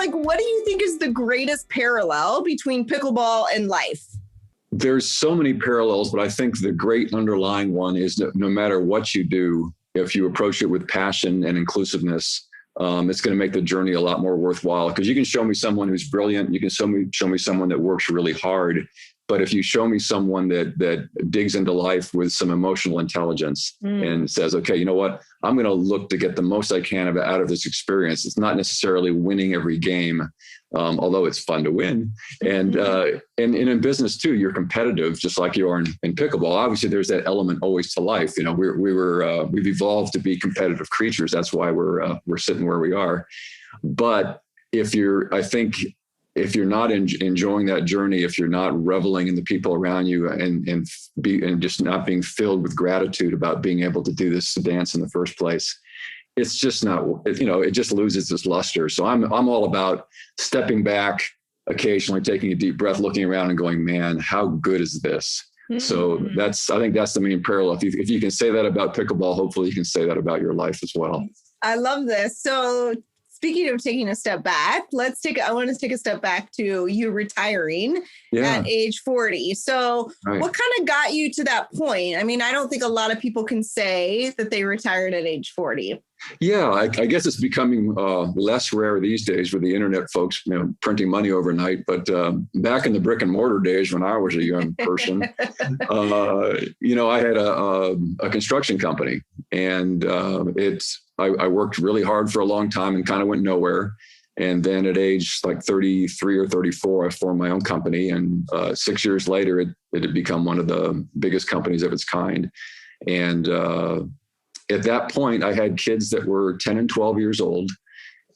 like, what do you think is the greatest parallel between pickleball and life? There's so many parallels, but I think the great underlying one is that no matter what you do, if you approach it with passion and inclusiveness, it's going to make the journey a lot more worthwhile. Because you can show me someone who's brilliant, you can show me someone that works really hard, but if you show me someone that digs into life with some emotional intelligence and says, okay, you know what, I'm going to look to get the most I can out of this experience. It's not necessarily winning every game, although it's fun to win. And in business too, you're competitive, just like you are in pickleball. Obviously, there's that element always to life. You know, we've evolved to be competitive creatures. That's why we're sitting where we are. But if you're not enjoying that journey, if you're not reveling in the people around you and just not being filled with gratitude about being able to do this dance in the first place, it's just not, it just loses its luster. So I'm all about stepping back, occasionally taking a deep breath, looking around and going, man, how good is this? So I think that's the main parallel. If you can say that about pickleball, hopefully you can say that about your life as well. I love this. So speaking of taking a step back, I want to take a step back to you retiring at age 40. So What kind of got you to that point? I mean, I don't think a lot of people can say that they retired at age 40. Yeah, I guess it's becoming less rare these days with the internet folks, printing money overnight. But back in the brick and mortar days when I was a young person, I had a construction company, and I worked really hard for a long time and kind of went nowhere. And then at age like 33 or 34, I formed my own company. And 6 years later, it had become one of the biggest companies of its kind. And at that point, I had kids that were 10 and 12 years old.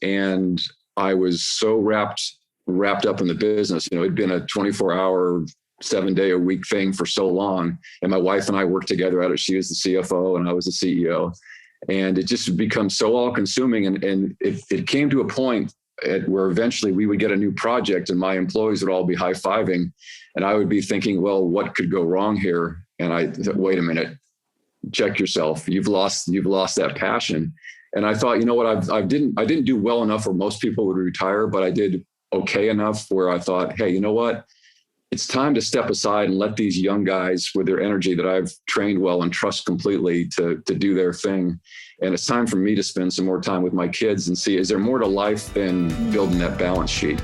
And I was so wrapped up in the business. It'd been a 24-hour, 7-day-a-week thing for so long. And my wife and I worked together at it. She was the CFO and I was the CEO. And it just become so all-consuming. And it came to a point where eventually we would get a new project and my employees would all be high-fiving. And I would be thinking, well, what could go wrong here? And I thought, wait a minute, check yourself. You've lost that passion. And I thought, you know what, I didn't do well enough where most people would retire, but I did okay enough where I thought, hey, you know what? It's time to step aside and let these young guys with their energy that I've trained well and trust completely to do their thing. And it's time for me to spend some more time with my kids and see, is there more to life than building that balance sheet?